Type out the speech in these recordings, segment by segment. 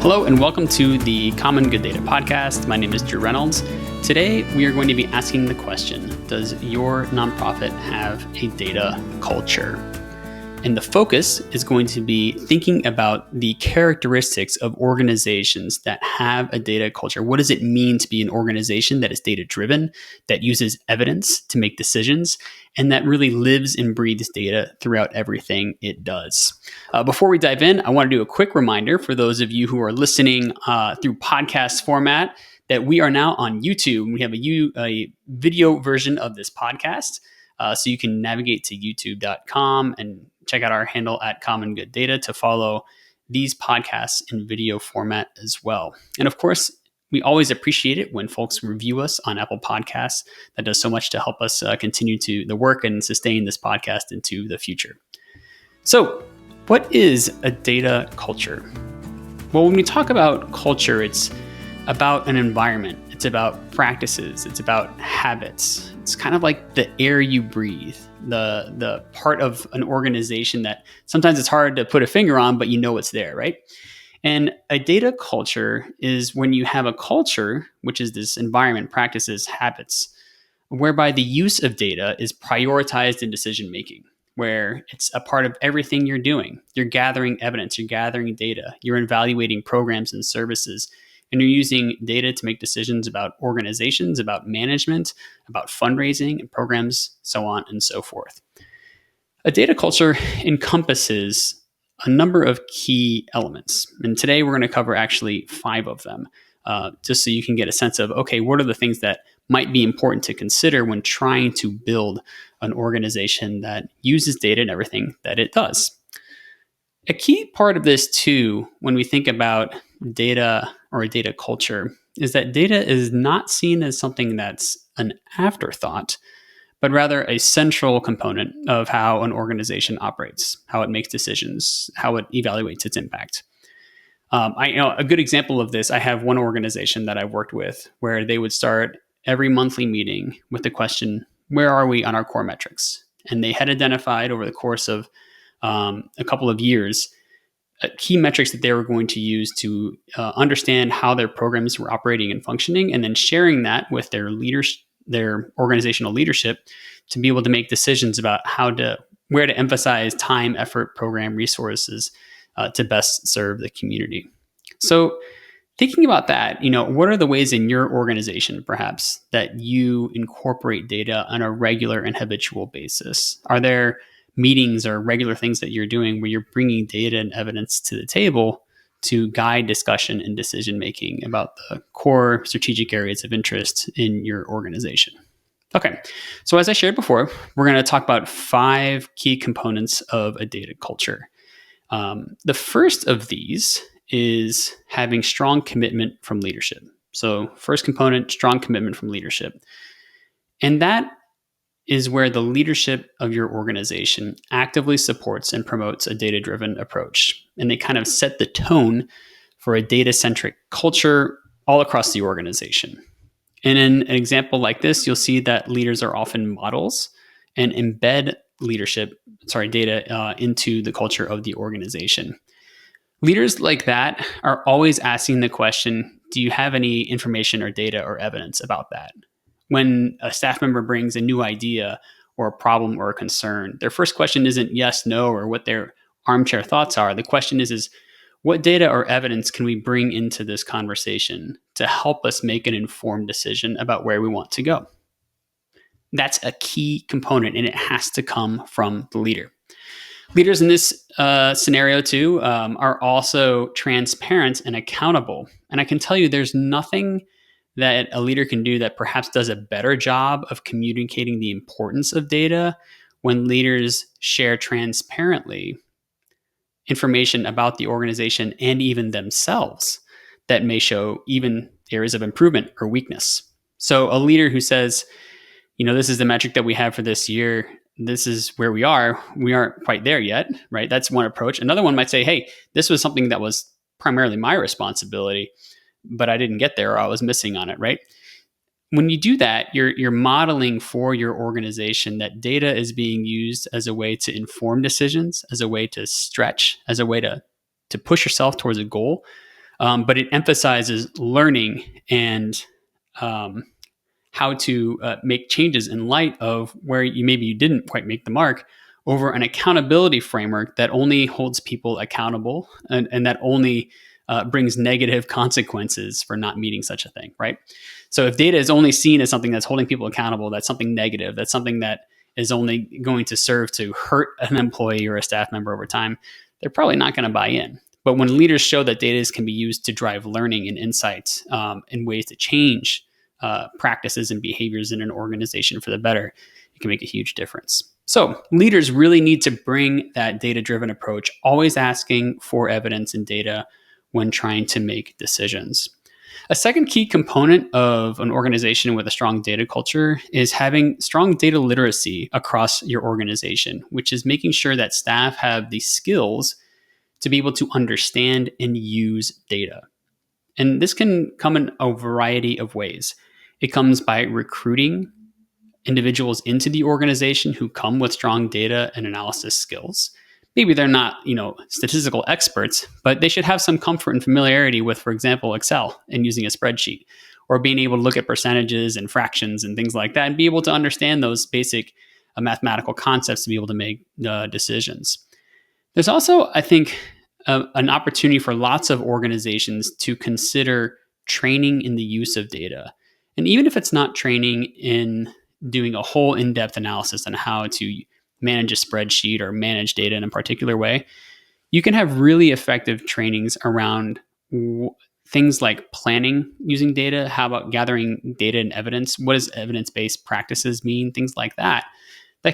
Hello and welcome to the Common Good Data podcast. My name is Drew Reynolds. Today we are going to be asking the question, does your nonprofit have a data culture? And the focus is going to be thinking about the characteristics of organizations that have a data culture. What does it mean to be an organization that is data-driven, that uses evidence to make decisions, and that really lives and breathes data throughout everything it does? Before we dive in, I want to do a quick reminder for those of you who are listening through podcast format that we are now on YouTube. We have a video version of this podcast. So you can navigate to youtube.com and check out our handle at Common Good Data to follow these podcasts in video format as well. And of course, we always appreciate it when folks review us on Apple Podcasts. That does so much to help us continue to the work and sustain this podcast into the future. So, what is a data culture? Well, when we talk about culture, it's about an environment. It's about practices. It's about habits. It's kind of like the air you breathe, the part of an organization that sometimes it's hard to put a finger on, but you know it's there, right? And a data culture is when you have a culture, which is this environment, practices, habits, whereby the use of data is prioritized in decision making, where it's a part of everything you're doing. You're gathering evidence, you're gathering data, you're evaluating programs and services, and you're using data to make decisions about organizations, about management, about fundraising and programs, so on and so forth. A data culture encompasses a number of key elements. And today we're going to cover actually 5 of them, just so you can get a sense of, okay, what are the things that might be important to consider when trying to build an organization that uses data in everything that it does. A key part of this too, when we think about data or a data culture, is that data is not seen as something that's an afterthought, but rather a central component of how an organization operates, how it makes decisions, how it evaluates its impact. A good example of this, I have one organization that I've worked with where they would start every monthly meeting with the question, where are we on our core metrics? And they had identified over the course of a couple of years key metrics that they were going to use to understand how their programs were operating and functioning, and then sharing that with their leaders, their organizational leadership, to be able to make decisions about where to emphasize time, effort, program resources to best serve the community. So thinking about that, what are the ways in your organization, perhaps, that you incorporate data on a regular and habitual basis? Are there meetings or regular things that you're doing where you're bringing data and evidence to the table to guide discussion and decision making about the core strategic areas of interest in your organization? Okay, so as I shared before, we're going to talk about 5 key components of a data culture. The first of these is having strong commitment from leadership. So first component, strong commitment from leadership. And that is where the leadership of your organization actively supports and promotes a data-driven approach. And they kind of set the tone for a data-centric culture all across the organization. And in an example like this, you'll see that leaders are often models and embed data into the culture of the organization. Leaders like that are always asking the question, do you have any information or data or evidence about that? When a staff member brings a new idea or a problem or a concern, their first question isn't yes, no, or what their armchair thoughts are. The question is what data or evidence can we bring into this conversation to help us make an informed decision about where we want to go? That's a key component, and it has to come from the leader. Leaders in this scenario too are also transparent and accountable. And I can tell you there's nothing that a leader can do that perhaps does a better job of communicating the importance of data when leaders share transparently information about the organization and even themselves that may show even areas of improvement or weakness. So a leader who says, this is the metric that we have for this year, this is where we are, we aren't quite there yet, right? That's one approach. Another one might say, hey, this was something that was primarily my responsibility, but I didn't get there, or I was missing on it, right? When you do that, you're modeling for your organization that data is being used as a way to inform decisions, as a way to stretch, as a way to push yourself towards a goal, but it emphasizes learning and how to make changes in light of where you didn't quite make the mark, over an accountability framework that only holds people accountable and that only brings negative consequences for not meeting such a thing, right? So if data is only seen as something that's holding people accountable, that's something negative, that's something that is only going to serve to hurt an employee or a staff member over time, they're probably not going to buy in. But when leaders show that data can be used to drive learning and insights and ways to change practices and behaviors in an organization for the better, it can make a huge difference. So leaders really need to bring that data-driven approach, always asking for evidence and data when trying to make decisions. A second key component of an organization with a strong data culture is having strong data literacy across your organization, which is making sure that staff have the skills to be able to understand and use data. And this can come in a variety of ways. It comes by recruiting individuals into the organization who come with strong data and analysis skills. Maybe they're not, statistical experts, but they should have some comfort and familiarity with, for example, Excel and using a spreadsheet, or being able to look at percentages and fractions and things like that, and be able to understand those basic mathematical concepts to be able to make decisions. There's also, I think, an opportunity for lots of organizations to consider training in the use of data. And even if it's not training in doing a whole in-depth analysis on how to manage a spreadsheet or manage data in a particular way, you can have really effective trainings around things like planning using data. How about gathering data and evidence? What does evidence-based practices mean? Things like that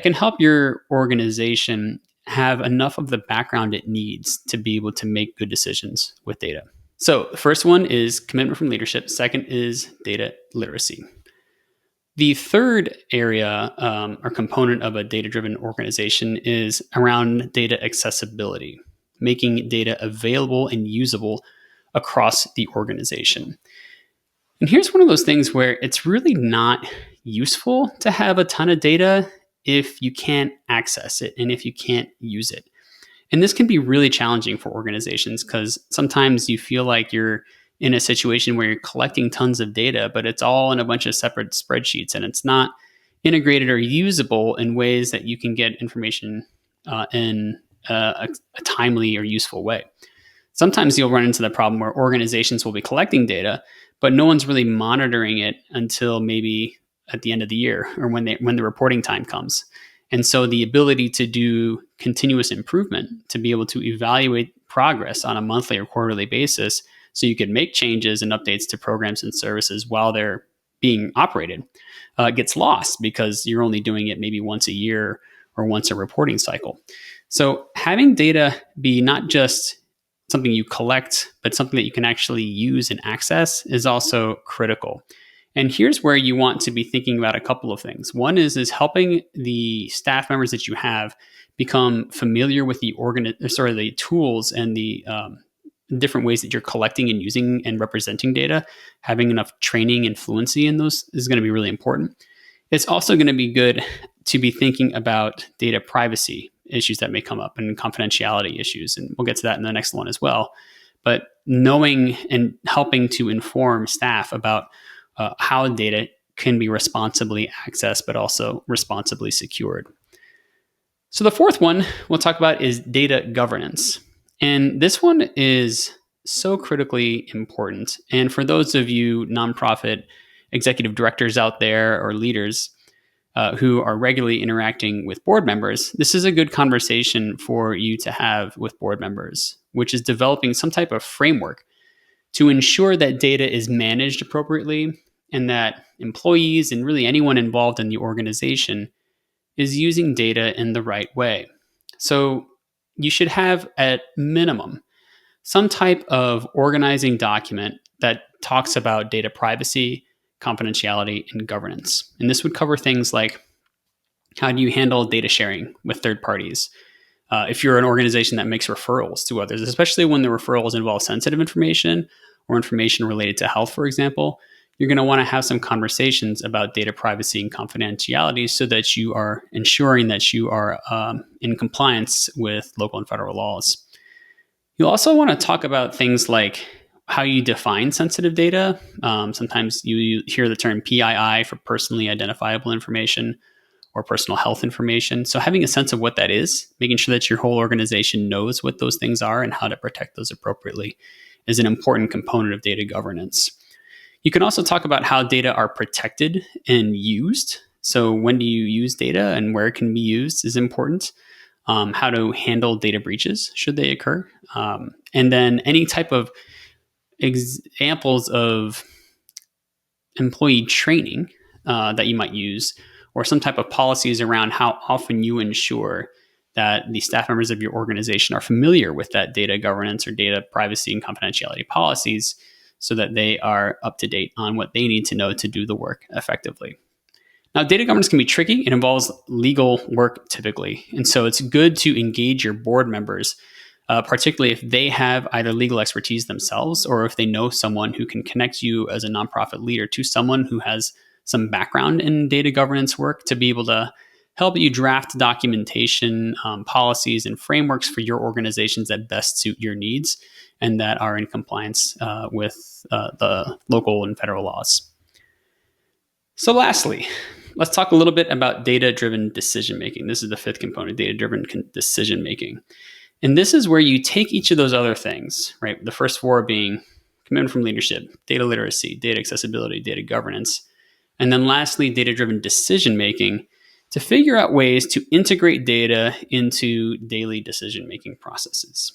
can help your organization have enough of the background it needs to be able to make good decisions with data. So the first one is commitment from leadership. Second is data literacy. The third area or component of a data-driven organization is around data accessibility, making data available and usable across the organization. And here's one of those things where it's really not useful to have a ton of data if you can't access it and if you can't use it. And this can be really challenging for organizations because sometimes you feel like you're in a situation where you're collecting tons of data, but it's all in a bunch of separate spreadsheets and it's not integrated or usable in ways that you can get information in a timely or useful way. Sometimes you'll run into the problem where organizations will be collecting data, but no one's really monitoring it until maybe at the end of the year or when the reporting time comes. And so the ability to do continuous improvement, to be able to evaluate progress on a monthly or quarterly basis so you can make changes and updates to programs and services while they're being operated, gets lost because you're only doing it maybe once a year or once a reporting cycle. So having data be not just something you collect, but something that you can actually use and access is also critical. And here's where you want to be thinking about a couple of things. One is helping the staff members that you have become familiar with the tools and the different ways that you're collecting and using and representing data. Having enough training and fluency in those is going to be really important. It's also going to be good to be thinking about data privacy issues that may come up and confidentiality issues. And we'll get to that in the next one as well. But knowing and helping to inform staff about how data can be responsibly accessed, but also responsibly secured. So the fourth one we'll talk about is data governance. And this one is so critically important. And for those of you nonprofit executive directors out there or leaders who are regularly interacting with board members, this is a good conversation for you to have with board members, which is developing some type of framework to ensure that data is managed appropriately and that employees and really anyone involved in the organization is using data in the right way. So you should have at minimum some type of organizing document that talks about data privacy, confidentiality, and governance. And this would cover things like how do you handle data sharing with third parties? If you're an organization that makes referrals to others, especially when the referrals involve sensitive information or information related to health, for example, you're going to want to have some conversations about data privacy and confidentiality so that you are ensuring that you are in compliance with local and federal laws. You'll also want to talk about things like how you define sensitive data. Sometimes you hear the term PII for personally identifiable information or personal health information. So having a sense of what that is, making sure that your whole organization knows what those things are and how to protect those appropriately is an important component of data governance. You can also talk about how data are protected and used. So when do you use data and where it can be used is important. How to handle data breaches should they occur. And then any type of examples of employee training that you might use, or some type of policies around how often you ensure that the staff members of your organization are familiar with that data governance or data privacy and confidentiality policies so that they are up to date on what they need to know to do the work effectively. Now, data governance can be tricky. It involves legal work typically. And so it's good to engage your board members, particularly if they have either legal expertise themselves or if they know someone who can connect you as a nonprofit leader to someone who has some background in data governance work to be able to help you draft documentation, policies, and frameworks for your organizations that best suit your needs and that are in compliance with the local and federal laws. So lastly, let's talk a little bit about data-driven decision-making. This is the fifth component, data-driven decision-making. And this is where you take each of those other things, right? The first four being commitment from leadership, data literacy, data accessibility, data governance, and then lastly, data-driven decision-making to figure out ways to integrate data into daily decision-making processes.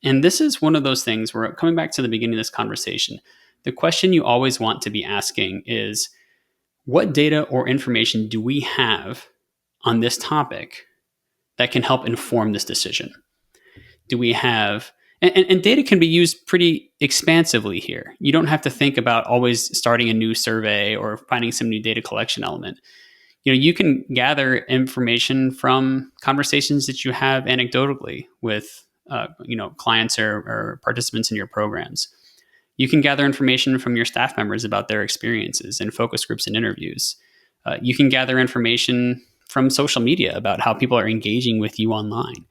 And this is one of those things where, coming back to the beginning of this conversation, the question you always want to be asking is, what data or information do we have on this topic that can help inform this decision? Do we have, and data can be used pretty expansively here. You don't have to think about always starting a new survey or finding some new data collection element. You can gather information from conversations that you have anecdotally with, clients or participants in your programs. You can gather information from your staff members about their experiences in focus groups and interviews. You can gather information from social media about how people are engaging with you online.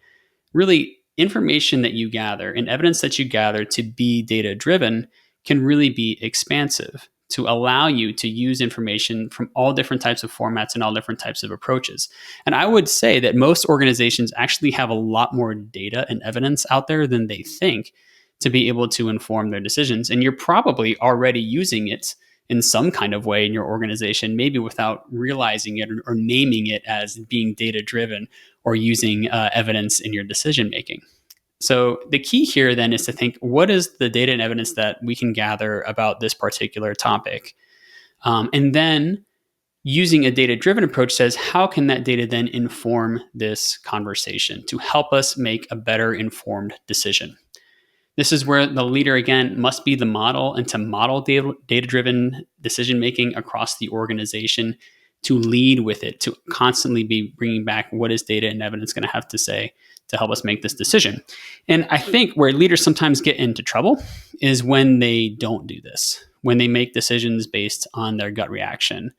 Really, information that you gather and evidence that you gather to be data-driven can really be expansive to allow you to use information from all different types of formats and all different types of approaches. And I would say that most organizations actually have a lot more data and evidence out there than they think to be able to inform their decisions. And you're probably already using it in some kind of way in your organization, maybe without realizing it or naming it as being data-driven or using evidence in your decision-making. So the key here then is to think, what is the data and evidence that we can gather about this particular topic? And then using a data-driven approach says, how can that data then inform this conversation to help us make a better informed decision? This is where the leader, again, must be the model and to model data-driven decision-making across the organization, to lead with it, to constantly be bringing back what is data and evidence going to have to say to help us make this decision. And I think where leaders sometimes get into trouble is when they don't do this, when they make decisions based on their gut reaction,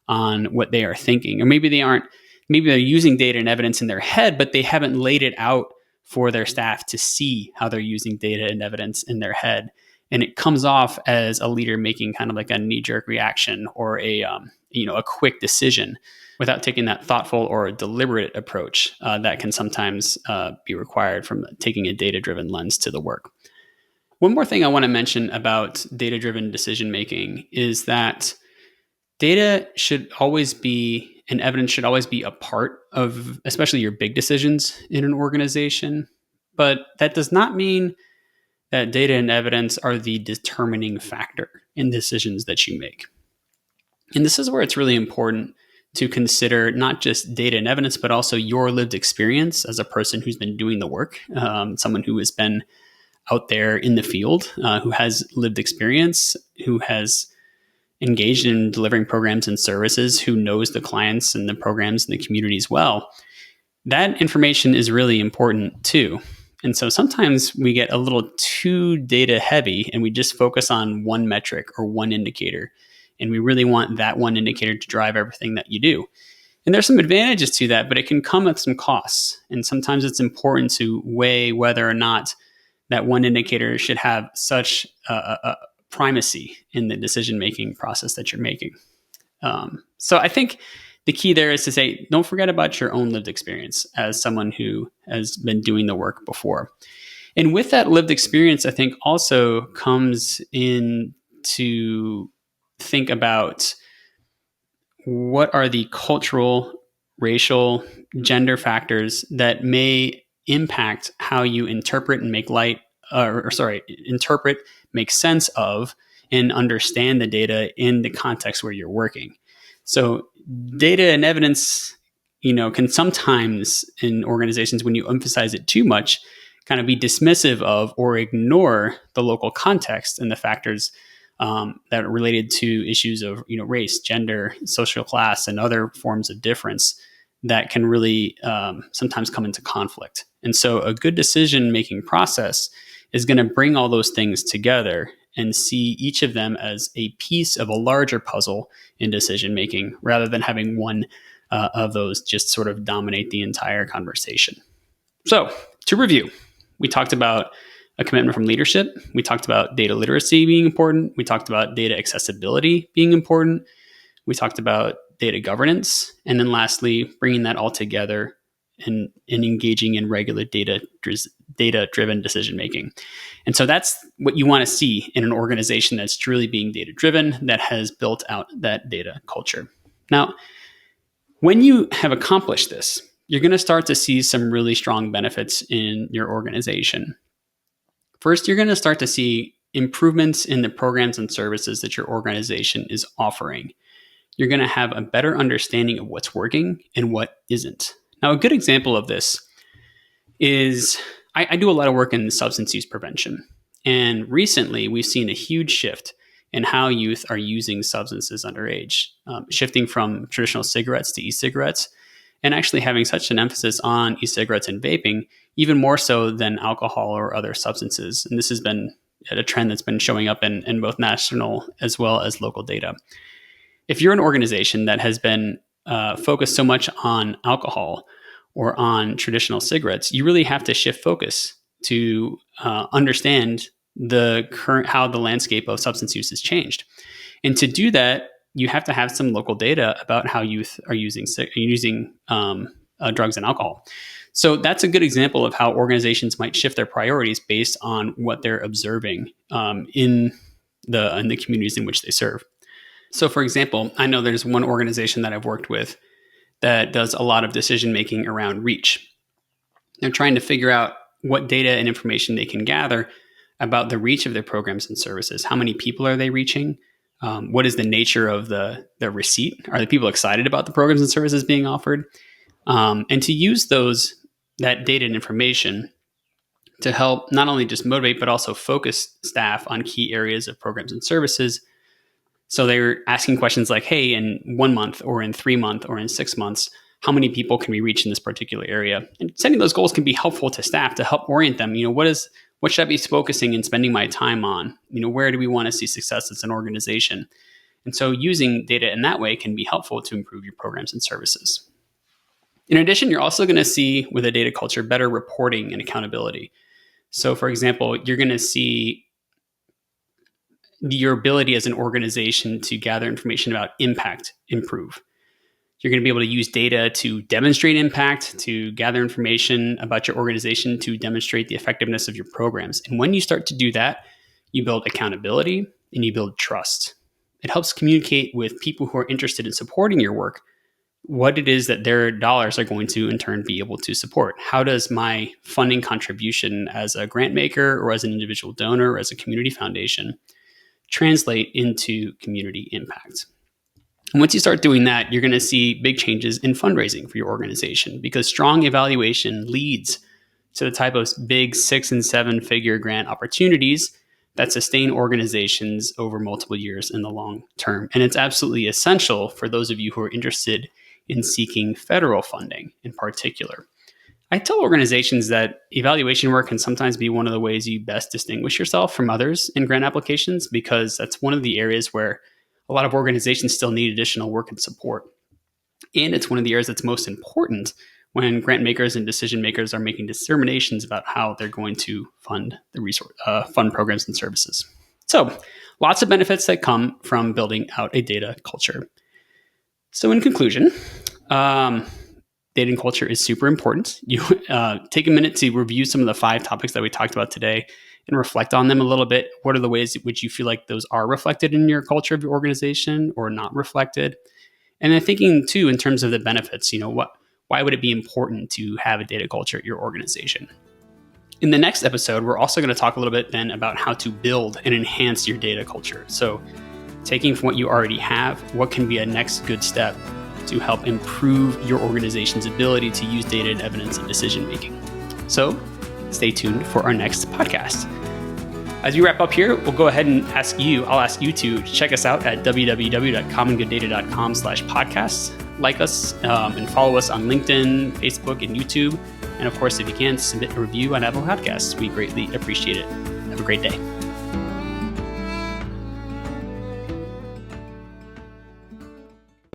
on what they are thinking, or maybe they're using data and evidence in their head, but they haven't laid it out for their staff to see how they're using data and evidence in their head. And it comes off as a leader making kind of like a knee-jerk reaction or a quick decision without taking that thoughtful or deliberate approach that can sometimes be required from taking a data-driven lens to the work. One more thing I want to mention about data-driven decision-making is that data should always be, and evidence should always be, a part of especially your big decisions in an organization. But that does not mean that data and evidence are the determining factor in decisions that you make. And this is where it's really important to consider not just data and evidence, but also your lived experience as a person who's been doing the work, someone who has been out there in the field, who has lived experience, who has engaged in delivering programs and services, who knows the clients and the programs and the communities well. That information is really important too. And so sometimes we get a little too data heavy and we just focus on one metric or one indicator. And we really want that one indicator to drive everything that you do. And there's some advantages to that, but it can come with some costs. And sometimes it's important to weigh whether or not that one indicator should have such a primacy in the decision-making process that you're making. So I think the key there is to say, don't forget about your own lived experience as someone who has been doing the work before. And with that lived experience, I think also comes in to think about what are the cultural, racial, gender factors that may impact how you interpret and interpret, make sense of, and understand the data in the context where you're working. So data and evidence, can sometimes in organizations, when you emphasize it too much, kind of be dismissive of or ignore the local context and the factors that are related to issues of race, gender, social class, and other forms of difference that can really sometimes come into conflict. And so a good decision-making process is going to bring all those things together and see each of them as a piece of a larger puzzle in decision-making rather than having one of those just sort of dominate the entire conversation. So to review, we talked about a commitment from leadership. We talked about data literacy being important. We talked about data accessibility being important. We talked about data governance. And then lastly, bringing that all together and engaging in regular data-driven decision-making. And so that's what you want to see in an organization that's truly being data-driven, that has built out that data culture. Now, when you have accomplished this, you're going to start to see some really strong benefits in your organization. First, you're going to start to see improvements in the programs and services that your organization is offering. You're going to have a better understanding of what's working and what isn't. Now, a good example of this is I do a lot of work in substance use prevention. And recently, we've seen a huge shift in how youth are using substances underage, shifting from traditional cigarettes to e-cigarettes, and actually having such an emphasis on e-cigarettes and vaping, even more so than alcohol or other substances. And this has been a trend that's been showing up in both national as well as local data. If you're an organization that has been focused so much on alcohol or on traditional cigarettes, you really have to shift focus to understand how the landscape of substance use has changed. And to do that, you have to have some local data about how youth are using drugs and alcohol. So that's a good example of how organizations might shift their priorities based on what they're observing in the communities in which they serve. So for example, I know there's one organization that I've worked with that does a lot of decision-making around reach. They're trying to figure out what data and information they can gather about the reach of their programs and services. How many people are they reaching? What is the nature of the receipt? Are the people excited about the programs and services being offered? And to use that data and information to help not only just motivate, but also focus staff on key areas of programs and services. So they're asking questions like, hey, in 1 month or in 3 months or in 6 months, how many people can we reach in this particular area? And setting those goals can be helpful to staff to help orient them. What should I be focusing and spending my time on? Where do we want to see success as an organization? And so using data in that way can be helpful to improve your programs and services. In addition, you're also going to see with a data culture better reporting and accountability. So for example, you're going to see your ability as an organization to gather information about impact improve. You're going to be able to use data to demonstrate impact, to gather information about your organization, to demonstrate the effectiveness of your programs. And when you start to do that, you build accountability and you build trust. It helps communicate with people who are interested in supporting your work what it is that their dollars are going to in turn be able to support. How does my funding contribution as a grant maker or as an individual donor or as a community foundation translate into community impact? And once you start doing that, you're going to see big changes in fundraising for your organization, because strong evaluation leads to the type of big 6 and 7 figure grant opportunities that sustain organizations over multiple years in the long term. And it's absolutely essential for those of you who are interested in seeking federal funding in particular. I tell organizations that evaluation work can sometimes be one of the ways you best distinguish yourself from others in grant applications, because that's one of the areas where a lot of organizations still need additional work and support. And it's one of the areas that's most important when grant makers and decision makers are making determinations about how they're going to fund fund programs and services. So lots of benefits that come from building out a data culture. So in conclusion, data culture is super important. You take a minute to review some of the 5 topics that we talked about today and reflect on them a little bit. What are the ways in which you feel like those are reflected in your culture of your organization or not reflected? And then thinking too, in terms of the benefits, why would it be important to have a data culture at your organization? In the next episode, we're also going to talk a little bit then about how to build and enhance your data culture. So taking from what you already have, what can be a next good step to help improve your organization's ability to use data and evidence in decision making. So stay tuned for our next podcast. As we wrap up here, we'll go ahead and I'll ask you to check us out at www.commongooddata.com/podcasts. Like us and follow us on LinkedIn, Facebook, and YouTube. And of course, if you can, submit a review on Apple Podcasts. We greatly appreciate it. Have a great day.